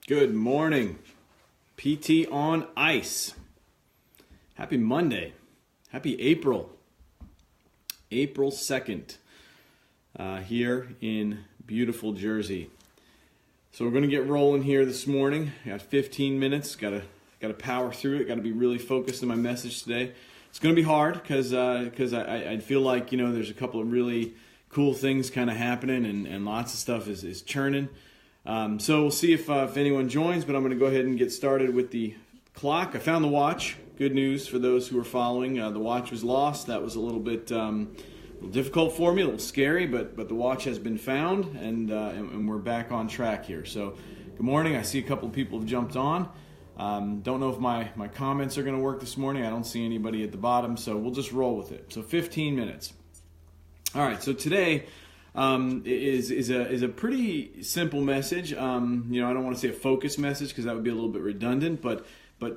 Good morning. PT on ice. Happy Monday. Happy April. April 2nd here in beautiful Jersey. So we're going to get rolling here this morning. Got 15 minutes. Got to power through it. Got to be really focused on my message today. It's going to be hard because I feel like, there's a couple of really cool things kind of happening and lots of stuff is churning. So we'll see if anyone joins, but I'm going to go ahead and get started with the clock. I found the watch. Good news for those who are following. The watch was lost. That was a little bit difficult for me, a little scary, but the watch has been found, and we're back on track here. So good morning. I see a couple of people have jumped on. Don't know if my comments are going to work this morning. I don't see anybody at the bottom, so we'll just roll with it. So 15 minutes. All right, so today is a pretty simple message. I don't want to say a focused message because that would be a little bit redundant, but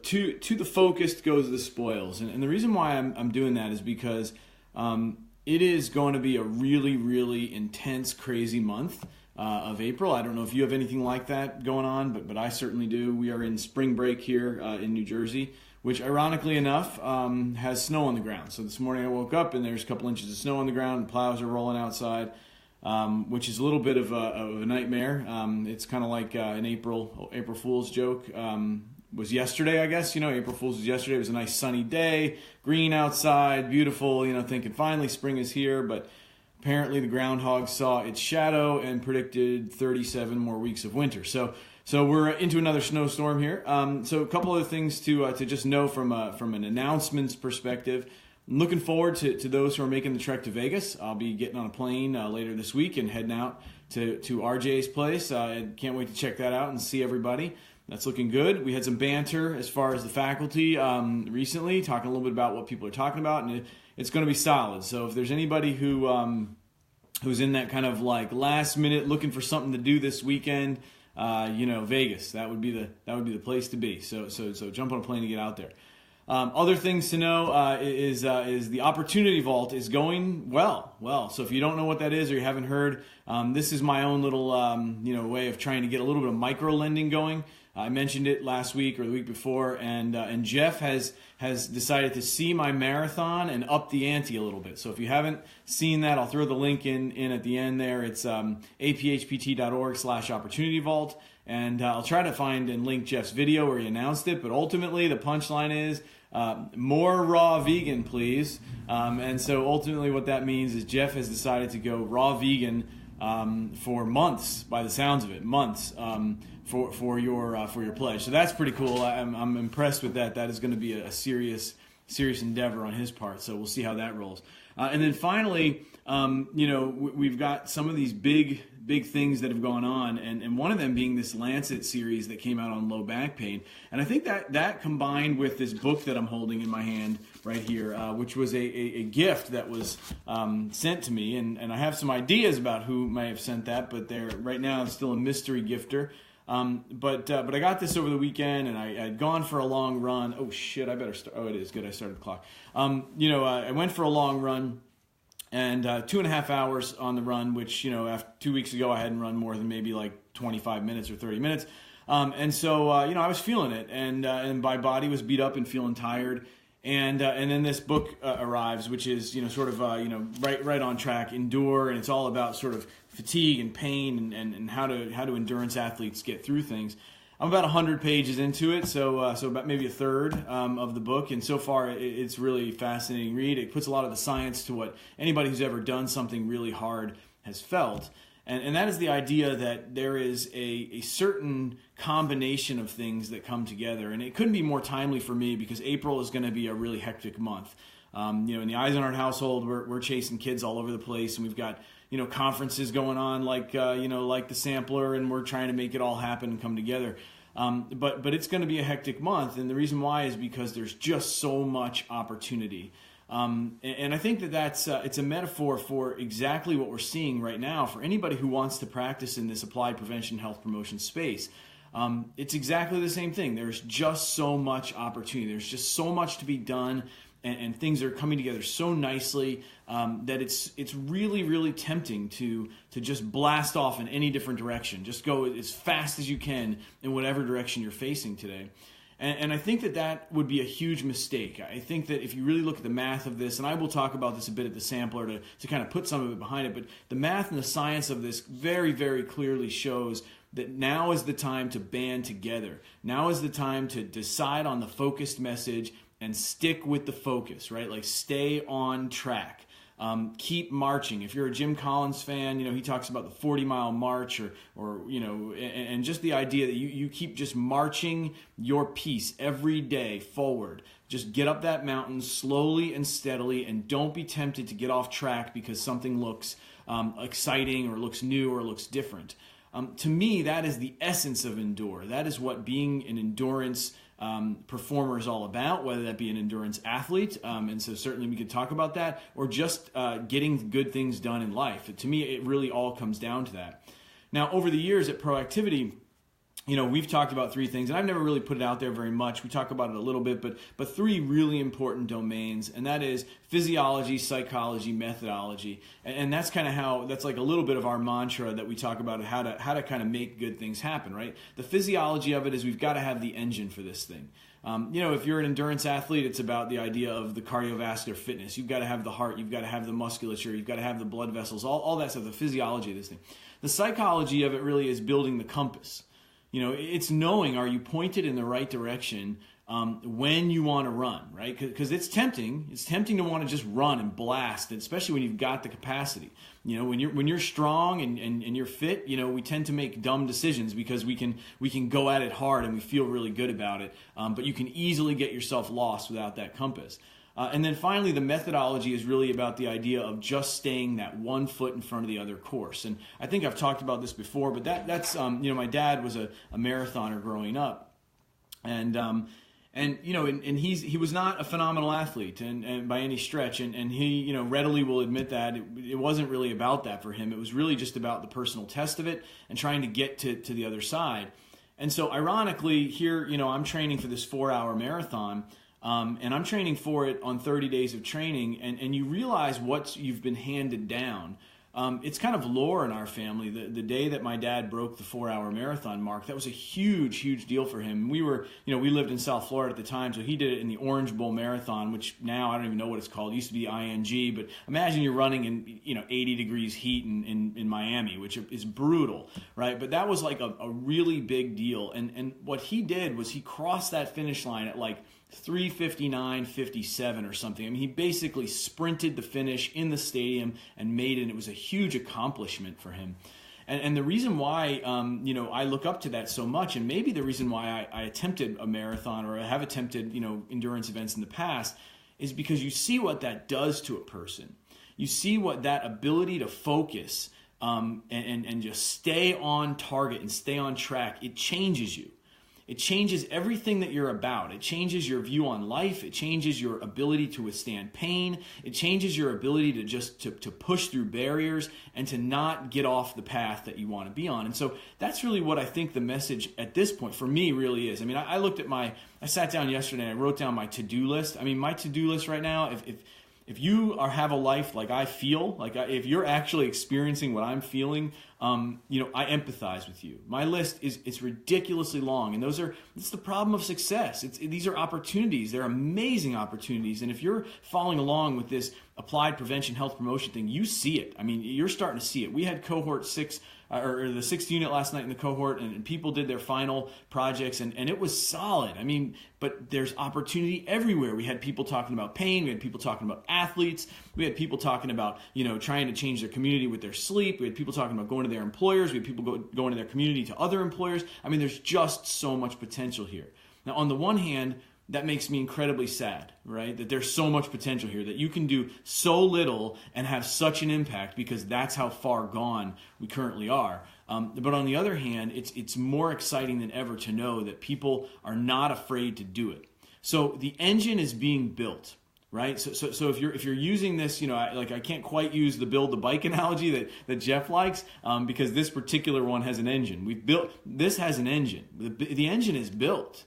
to the focused goes the spoils. And the reason why I'm doing that is because it is going to be a really, really intense, crazy month of April. I don't know if you have anything like that going on, but I certainly do. We are in spring break here in New Jersey, which ironically enough has snow on the ground. So this morning I woke up and there's a couple inches of snow on the ground and plows are rolling outside. Which is a little bit of a nightmare. It's kind of like an April Fool's joke. Was yesterday, I guess. April Fool's was yesterday. It was a nice sunny day, green outside, beautiful. Thinking finally spring is here, but apparently the groundhog saw its shadow and predicted 37 more weeks of winter. So we're into another snowstorm here. So a couple of things to just know from an announcements perspective. I'm looking forward to those who are making the trek to Vegas. I'll be getting on a plane later this week and heading out to RJ's place. I can't wait to check that out and see everybody. That's looking good. We had some banter as far as the faculty recently, talking a little bit about what people are talking about, and it's going to be solid. So if there's anybody who's in that kind of like last minute looking for something to do this weekend, Vegas, that would be the place to be. So jump on a plane to get out there. Other things to know is the Opportunity Vault is going well. So if you don't know what that is or you haven't heard, this is my own little way of trying to get a little bit of micro lending going. I mentioned it last week or the week before, and Jeff has decided to see my marathon and up the ante a little bit. So if you haven't seen that, I'll throw the link in at the end there. It's aphpt.org/Opportunity Vault. And I'll try to find and link Jeff's video where he announced it. But ultimately, the punchline is more raw vegan, please. And so ultimately what that means is Jeff has decided to go raw vegan for months, by the sounds of it, months for your pledge. So that's pretty cool. I'm impressed with that. That is going to be a serious endeavor on his part. So we'll see how that rolls. And then finally, we've got some of these big things that have gone on, and one of them being this Lancet series that came out on low back pain. And I think that combined with this book that I'm holding in my hand right here, which was a gift that was sent to me, and I have some ideas about who may have sent that, but they're right now still a mystery gifter. But I got this over the weekend, and I'd gone for a long run. Oh shit! I better start. Oh, it is good. I started the clock. I went for a long run. And 2.5 hours on the run, which, after 2 weeks ago, I hadn't run more than maybe like 25 minutes or 30 minutes. And so, I was feeling it, and my body was beat up and feeling tired. And then this book arrives, which is, right on track, Endure, and it's all about sort of fatigue and pain and how do endurance athletes get through things. I'm about 100 pages into it, so about maybe a third of the book, and so far it's really fascinating read. It puts a lot of the science to what anybody who's ever done something really hard has felt, and that is the idea that there is a certain combination of things that come together, and it couldn't be more timely for me because April is going to be a really hectic month. In the Eisenhardt household, we're chasing kids all over the place, and we've got conferences going on like the Sampler, and we're trying to make it all happen and come together. But it's going to be a hectic month, and the reason why is because there's just so much opportunity. And I think that's it's a metaphor for exactly what we're seeing right now for anybody who wants to practice in this applied prevention health promotion space. It's exactly the same thing. There's just so much opportunity. There's just so much to be done. and things are coming together so nicely that it's really, really tempting to just blast off in any different direction. Just go as fast as you can in whatever direction you're facing today. And I think that would be a huge mistake. I think that if you really look at the math of this, and I will talk about this a bit at the sampler to kind of put some of it behind it, but the math and the science of this very, very clearly shows that now is the time to band together. Now is the time to decide on the focused message and stick with the focus, right? Like stay on track. Keep marching. If you're a Jim Collins fan, he talks about the 40-mile march or and just the idea that you keep just marching your piece every day forward. Just get up that mountain slowly and steadily, and don't be tempted to get off track because something looks exciting or looks new or looks different. To me, that is the essence of endure. That is what being an endurance performer is all about, whether that be an endurance athlete, and so certainly we could talk about that, or just getting good things done in life. To me, it really all comes down to that. Now, over the years at Proactivity, we've talked about three things, and I've never really put it out there very much. We talk about it a little bit, but three really important domains, and that is physiology, psychology, methodology, and that's kind of that's like a little bit of our mantra that we talk about how to kind of make good things happen, right? The physiology of it is we've got to have the engine for this thing. If you're an endurance athlete, it's about the idea of the cardiovascular fitness. You've got to have the heart, you've got to have the musculature, you've got to have the blood vessels, all that stuff, the physiology of this thing. The psychology of it really is building the compass. It's knowing, are you pointed in the right direction when you want to run, right? Because it's tempting. It's tempting to want to just run and blast, especially when you've got the capacity. When you're strong and you're fit, we tend to make dumb decisions because we can go at it hard and we feel really good about it. But you can easily get yourself lost without that compass. And then finally, the methodology is really about the idea of just staying that one foot in front of the other course. And I think I've talked about this before, but that's my dad was a marathoner growing up, and he was not a phenomenal athlete and by any stretch, and he readily will admit that it wasn't really about that for him. It was really just about the personal test of it and trying to get to the other side. And so ironically, here I'm training for this 4-hour marathon. And I'm training for it on 30 days of training, and you realize what you've been handed down. It's kind of lore in our family. The day that my dad broke the 4-hour marathon mark, that was a huge, huge deal for him. We lived in South Florida at the time, so he did it in the Orange Bowl Marathon, which now I don't even know what it's called. It used to be ING, but imagine you're running in 80 degrees heat in Miami, which is brutal, right? But that was like a really big deal. And what he did was he crossed that finish line at like 3:59:57 or something. I mean, he basically sprinted the finish in the stadium and made it. And it was a huge accomplishment for him. And the reason why, I look up to that so much, and maybe the reason why I attempted a marathon or I have attempted, endurance events in the past, is because you see what that does to a person. You see what that ability to focus and just stay on target and stay on track, it changes you. It changes everything that you're about. It changes your view on life. It changes your ability to withstand pain. It changes your ability to just to push through barriers and to not get off the path that you want to be on. And so that's really what I think the message at this point for me really is. I mean, I sat down yesterday and I wrote down my to-do list. I mean, my to-do list right now, if you have a life like I feel, if you're actually experiencing what I'm feeling, I empathize with you. My list it's ridiculously long, and it's the problem of success. These are opportunities. They're amazing opportunities, and if you're following along with this applied prevention health promotion thing, you see it. I mean, you're starting to see it. We had cohort 6 or the 6th unit last night in the cohort, and people did their final projects, and it was solid. I mean, but there's opportunity everywhere. We had people talking about pain. We had people talking about athletes. We had people talking about, trying to change their community with their sleep. We had people talking about going to their employers. We had people going to their community to other employers. I mean, there's just so much potential here. Now, on the one hand, that makes me incredibly sad, right? That there's so much potential here, that you can do so little and have such an impact, because that's how far gone we currently are. But on the other hand, it's more exciting than ever to know that people are not afraid to do it. So the engine is being built, right? So if you're using this, I can't quite use the build the bike analogy that Jeff likes, because this particular one has an engine. This has an engine. The engine is built.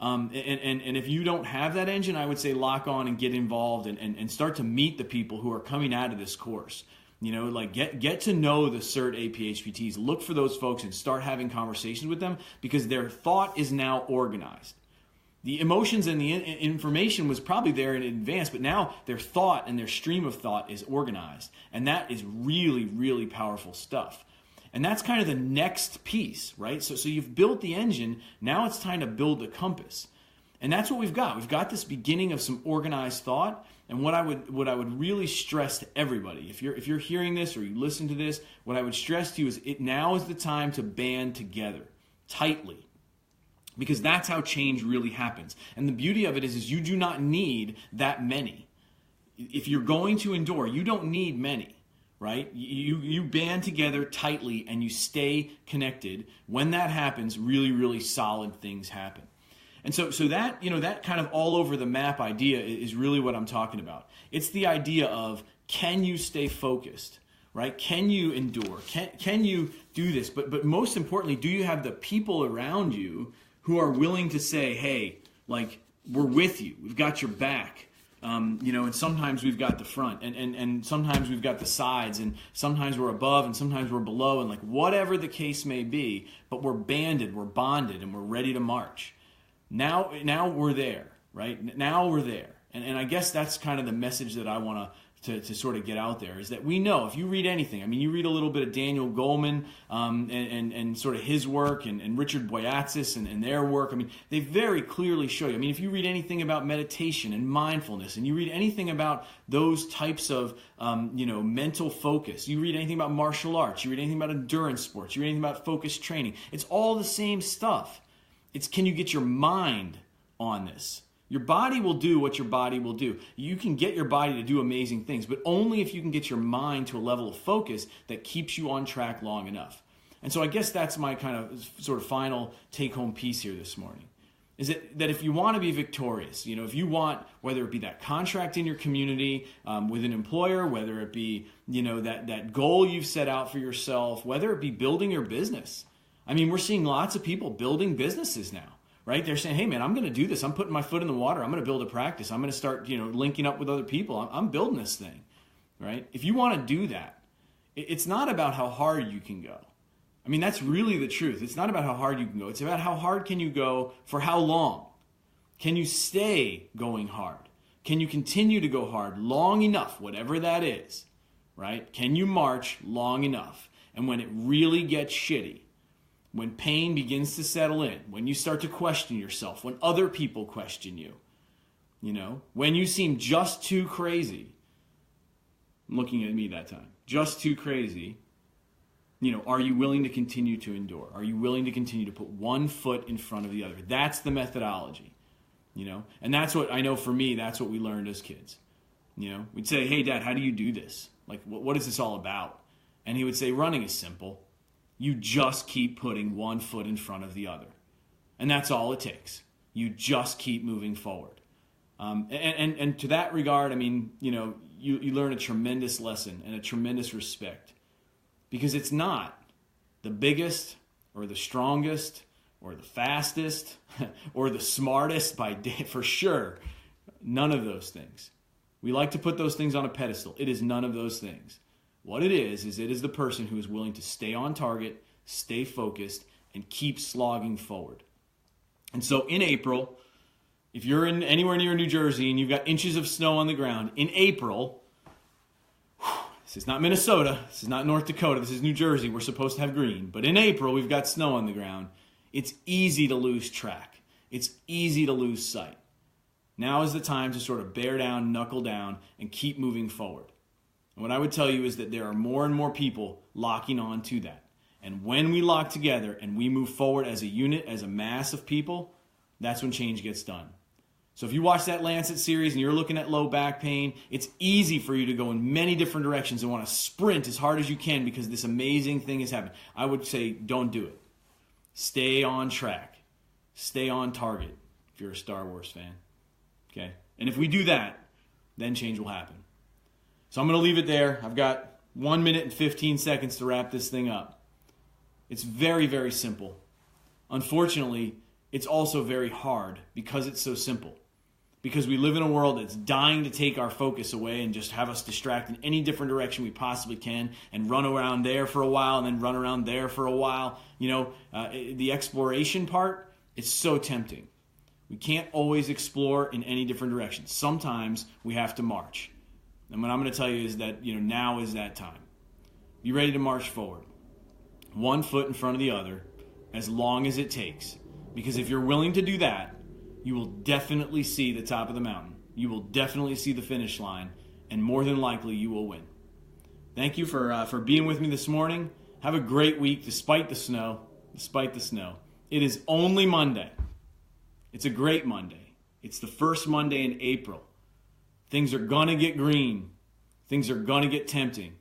And if you don't have that engine, I would say lock on and get involved and start to meet the people who are coming out of this course. Like get to know the CERT APHPTs. Look for those folks and start having conversations with them, because their thought is now organized. The emotions and the information was probably there in advance, but now their thought and their stream of thought is organized. And that is really, really powerful stuff. And that's kind of the next piece, right? So you've built the engine. Now it's time to build the compass. And that's what we've got. We've got this beginning of some organized thought. And what I would really stress to everybody, if you're hearing this or you listen to this, what I would stress to you is now is the time to band together tightly. Because that's how change really happens. And the beauty of it is you do not need that many. If you're going to endure, you don't need many, right? You band together tightly and you stay connected. When that happens, really, really solid things happen. And so that, that kind of all over the map idea is really what I'm talking about. It's the idea of, can you stay focused, right? Can you endure? Can you do this? But most importantly, do you have the people around you who are willing to say, hey, like, we're with you. We've got your back. And sometimes we've got the front, and sometimes we've got the sides, and sometimes we're above, and sometimes we're below, and like whatever the case may be, but we're banded, we're bonded, and we're ready to march. Now we're there, right? Now we're there. And I guess that's kind of the message that I want to sort of get out there, is that we know, if you read anything, I mean, you read a little bit of Daniel Goleman and sort of his work, and Richard Boyatzis and their work. I mean, they very clearly show you. I mean, if you read anything about meditation and mindfulness, and you read anything about those types of mental focus, you read anything about martial arts, you read anything about endurance sports, you read anything about focused training, it's all the same stuff. It's, can you get your mind on this? Your body will do what your body will do. You can get your body to do amazing things, but only if you can get your mind to a level of focus that keeps you on track long enough. And so I guess that's my kind of sort of final take-home piece here this morning, is that if you want to be victorious, if you want, whether it be that contract in your community with an employer, whether it be, that goal you've set out for yourself, whether it be building your business. I mean, we're seeing lots of people building businesses now, right? They're saying, hey, man, I'm going to do this. I'm putting my foot in the water. I'm going to build a practice. I'm going to start, linking up with other people. I'm building this thing, right? If you want to do that, it's not about how hard you can go. I mean, that's really the truth. It's not about how hard you can go. It's about how hard can you go for how long? Can you stay going hard? Can you continue to go hard long enough, whatever that is, right? Can you march long enough? And when it really gets shitty, when pain begins to settle in, when you start to question yourself, when other people question you, when you seem just too crazy, looking at me that time, just too crazy, are you willing to continue to endure? Are you willing to continue to put one foot in front of the other? That's the methodology, and that's what I know for me, that's what we learned as kids. We'd say, hey, Dad, how do you do this? Like, what is this all about? And he would say, running is simple. You just keep putting one foot in front of the other. And that's all it takes. You just keep moving forward. And to that regard, I mean, you learn a tremendous lesson and a tremendous respect. Because it's not the biggest or the strongest or the fastest or the smartest by day, for sure. None of those things. We like to put those things on a pedestal. It is none of those things. What it is it is the person who is willing to stay on target, stay focused, and keep slogging forward. And so in April, if you're anywhere near New Jersey and you've got inches of snow on the ground, in April, this is not Minnesota, this is not North Dakota, this is New Jersey, we're supposed to have green. But in April, we've got snow on the ground. It's easy to lose track. It's easy to lose sight. Now is the time to sort of bear down, knuckle down, and keep moving forward. And what I would tell you is that there are more and more people locking on to that. And when we lock together and we move forward as a unit, as a mass of people, that's when change gets done. So if you watch that Lancet series and you're looking at low back pain, it's easy for you to go in many different directions and want to sprint as hard as you can because this amazing thing has happened. I would say don't do it. Stay on track. Stay on target if you're a Star Wars fan. Okay? And if we do that, then change will happen. So I'm going to leave it there. I've got 1 minute and 15 seconds to wrap this thing up. It's very, very simple. Unfortunately, it's also very hard because it's so simple. Because we live in a world that's dying to take our focus away and just have us distract in any different direction we possibly can and run around there for a while and then run around there for a while. The exploration part, it's so tempting. We can't always explore in any different direction. Sometimes we have to march. And what I'm going to tell you is that, now is that time. Be ready to march forward. One foot in front of the other, as long as it takes. Because if you're willing to do that, you will definitely see the top of the mountain. You will definitely see the finish line, and more than likely you will win. Thank you for being with me this morning. Have a great week despite the snow. It is only Monday. It's a great Monday. It's the first Monday in April. Things are going to get green. Things are going to get tempting.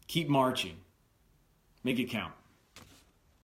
Keep marching. Make it count.